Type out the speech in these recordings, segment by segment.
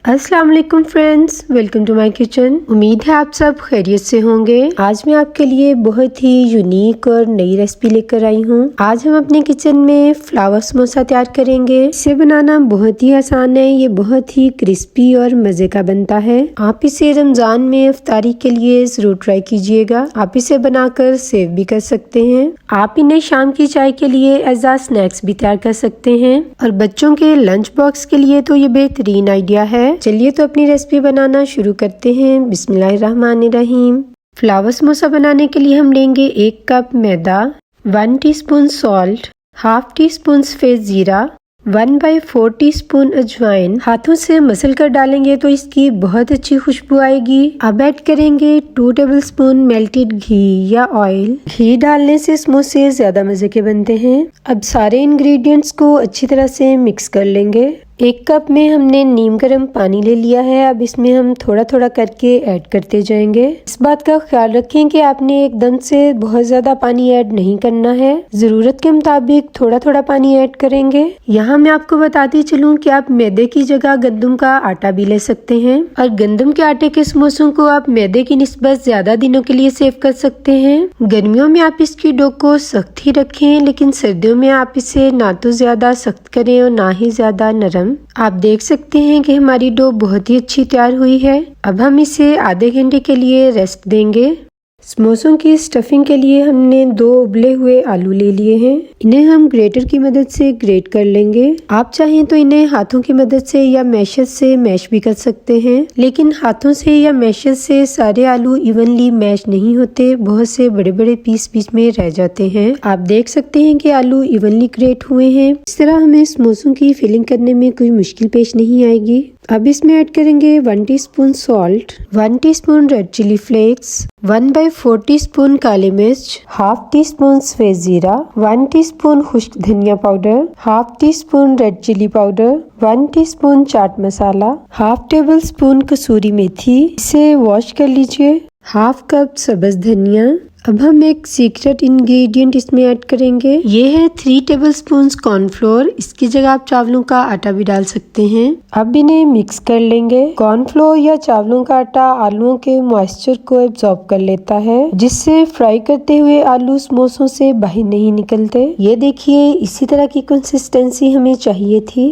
अस्सलाम वालेकुम friends, welcome to my kitchen. उम्मीद है आप सब खैरियत से होंगे। आज मैं आपके लिए बहुत ही यूनिक और नई रेसिपी लेकर आई हूँ। आज हम अपने किचन में फ्लावर समोसा तैयार करेंगे। इसे बनाना बहुत ही आसान है, ये बहुत ही क्रिस्पी और मजे का बनता है। आप इसे रमजान में इफ्तारी के लिए जरूर ट्राई कीजिएगा। आप इसे बनाकर सेव भी कर सकते हैं। आप इन्हें शाम की चाय के लिए एज आ स्नैक्स भी तैयार कर सकते हैं और बच्चों के लंच बॉक्स के लिए तो ये बेहतरीन आइडिया है। चलिए तो अपनी रेसिपी बनाना शुरू करते हैं। बिस्मिल्लाहिर्रहमानिर्रहीम। फ्लावर समोसा बनाने के लिए हम लेंगे 1 कप मैदा, 1 teaspoon salt, half tea spoon सफेद जीरा, 1/4 टीस्पून अजवाइन। हाथों से मसल कर डालेंगे तो इसकी बहुत अच्छी खुशबू आएगी। अब ऐड करेंगे 2 टेबलस्पून मेल्टेड घी या ऑयल। घी डालने से समोसे ज्यादा मजे के बनते हैं। अब सारे इंग्रेडिएंट्स को अच्छी तरह से मिक्स कर लेंगे। 1 कप में हमने नीम गर्म पानी ले लिया है। अब इसमें हम थोड़ा थोड़ा करके ऐड करते जाएंगे। इस बात का ख्याल रखें कि आपने एकदम से बहुत ज्यादा पानी ऐड नहीं करना है, जरूरत के मुताबिक थोड़ा थोड़ा पानी ऐड करेंगे। यहाँ मैं आपको बताती चलूँ कि आप मैदे की जगह गंदम का आटा भी ले सकते हैं और गंदम के आटे के समोसों को आप मैदे की निस्बत ज्यादा दिनों के लिए सेव कर सकते हैं। गर्मियों में आप इसकी डो को सख्त ही रखें, लेकिन सर्दियों में आप इसे ना तो ज्यादा सख्त करें और ना ही ज्यादा नरम। आप देख सकते हैं कि हमारी डो बहुत ही अच्छी तैयार हुई है। अब हम इसे आधे घंटे के लिए रेस्ट देंगे। समोसों की स्टफिंग के लिए हमने 2 उबले हुए आलू ले लिए हैं। इन्हें हम ग्रेटर की मदद से ग्रेट कर लेंगे। आप चाहें तो इन्हें हाथों की मदद से या मैशर से मैश भी कर सकते हैं, लेकिन हाथों से या मैशर से सारे आलू इवनली मैश नहीं होते, बहुत से बड़े बड़े पीस बीच में रह जाते हैं। आप देख सकते हैं कि आलू इवनली ग्रेट हुए हैं। इस तरह हमें समोसों की फिलिंग करने में कोई मुश्किल पेश नहीं आएगी। अब इसमें ऐड करेंगे 1 teaspoon salt, 1 teaspoon red chilli flakes, 1/4 teaspoon काली मिर्च, हाफ टी स्पून सफेद जीरा, 1 टीस्पून खुश्क धनिया powder, half teaspoon red chilli powder, 1 teaspoon चाट मसाला, हाफ टेबल स्पून कसूरी मेथी। इसे वॉश कर लीजिए। हाफ कप सब्ज धनिया। अब हम एक सीक्रेट इंग्रेडिएंट इसमें ऐड करेंगे। ये है 3 टेबलस्पून कॉर्नफ्लोर। इसकी जगह आप चावलों का आटा भी डाल सकते हैं। अब इन्हें मिक्स कर लेंगे। कॉर्नफ्लोर या चावलों का आटा आलूओं के मॉइस्चर को एब्जॉर्ब कर लेता है, जिससे फ्राई करते हुए आलू समोसों से बाहर नहीं निकलते। ये देखिए, इसी तरह की कंसिस्टेंसी हमें चाहिए थी।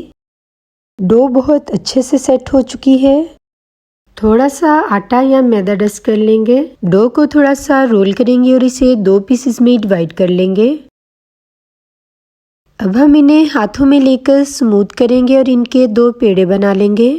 डो बहुत अच्छे से सेट हो चुकी है। थोड़ा सा आटा या मैदा डस्ट कर लेंगे। डो को थोड़ा सा रोल करेंगे और इसे 2 पीसेस में डिवाइड कर लेंगे। अब हम इन्हें हाथों में लेकर स्मूथ करेंगे और इनके 2 पेड़े बना लेंगे।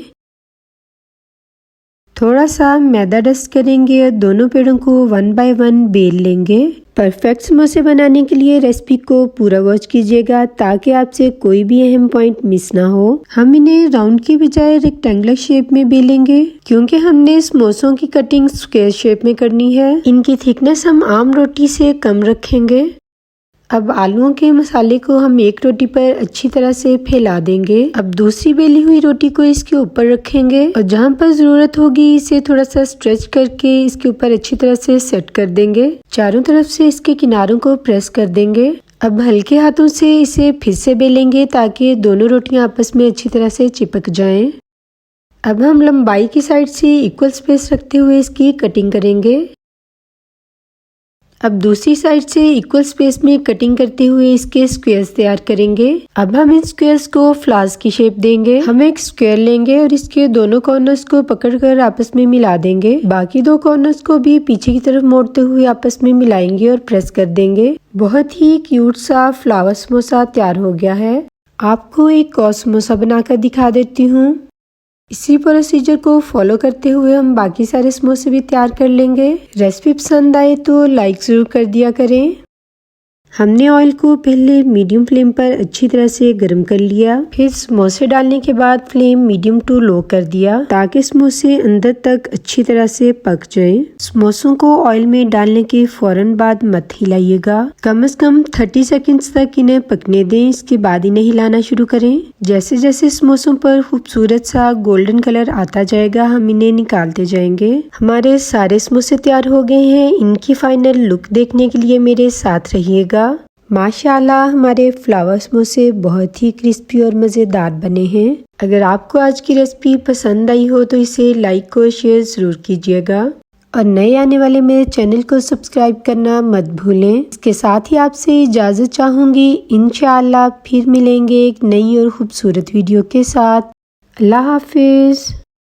थोड़ा सा मैदा डस्ट करेंगे और दोनों पेड़ों को 1 बाय 1 बेल लेंगे। परफेक्ट समोसे बनाने के लिए रेसिपी को पूरा वॉच कीजिएगा ताकि आपसे कोई भी अहम पॉइंट मिस ना हो। हम इन्हें राउंड की बजाय रेक्टेंगुलर शेप में बेलेंगे, क्योंकि हमने समोसों की कटिंग स्क्वायर शेप में करनी है। इनकी थिकनेस हम आम रोटी से कम रखेंगे। अब आलूओं के मसाले को हम एक रोटी पर अच्छी तरह से फैला देंगे। अब दूसरी बेली हुई रोटी को इसके ऊपर रखेंगे और जहां पर जरूरत होगी इसे थोड़ा सा स्ट्रेच करके इसके ऊपर अच्छी तरह से सेट कर देंगे। चारों तरफ से इसके किनारों को प्रेस कर देंगे। अब हल्के हाथों से इसे फिर से बेलेंगे ताकि दोनों रोटियां आपस में अच्छी तरह से चिपक जाएं। अब हम लंबाई की साइड से इक्वल स्पेस रखते हुए इसकी कटिंग करेंगे। अब दूसरी साइड से इक्वल स्पेस में कटिंग करते हुए इसके स्क्वायर्स तैयार करेंगे। अब हम इन स्क्वायर्स को फ्लावर्स की शेप देंगे। हम एक स्क्वायर लेंगे और इसके दोनों कॉर्नर्स को पकड़कर आपस में मिला देंगे। बाकी 2 कॉर्नर्स को भी पीछे की तरफ मोड़ते हुए आपस में मिलाएंगे और प्रेस कर देंगे। बहुत ही क्यूट सा फ्लावर समोसा तैयार हो गया है। आपको एक और समोसा बनाकर दिखा देती हूँ। इसी प्रोसीजर को फॉलो करते हुए हम बाकी सारे समोसे भी तैयार कर लेंगे। रेसिपी पसंद आए तो लाइक जरूर कर दिया करें। हमने ऑयल को पहले मीडियम फ्लेम पर अच्छी तरह से गर्म कर लिया, फिर समोसे डालने के बाद फ्लेम मीडियम टू लो कर दिया ताकि समोसे अंदर तक अच्छी तरह से पक जाएं। समोसों को ऑयल में डालने के फौरन बाद मत हिलाइएगा। कम से कम 30 सेकंड्स तक इन्हें पकने दें। इसके बाद इन्हें हिलाना शुरू करें। जैसे जैसे समोसों पर खूबसूरत सा गोल्डन कलर आता जाएगा हम इन्हें निकालते जाएंगे। हमारे सारे समोसे तैयार हो गए हैं। इनकी फाइनल लुक देखने के लिए मेरे साथ रहिएगा। माशाल्लाह हमारे फ्लावर समोसे बहुत ही क्रिस्पी और मज़ेदार बने हैं। अगर आपको आज की रेसिपी पसंद आई हो तो इसे लाइक और शेयर ज़रूर कीजिएगा और नए आने वाले मेरे चैनल को सब्सक्राइब करना मत भूलें। इसके साथ ही आपसे इजाज़त चाहूँगी। इंशाअल्लाह फिर मिलेंगे एक नई और ख़ूबसूरत वीडियो के साथ। अल्लाह हाफिज़।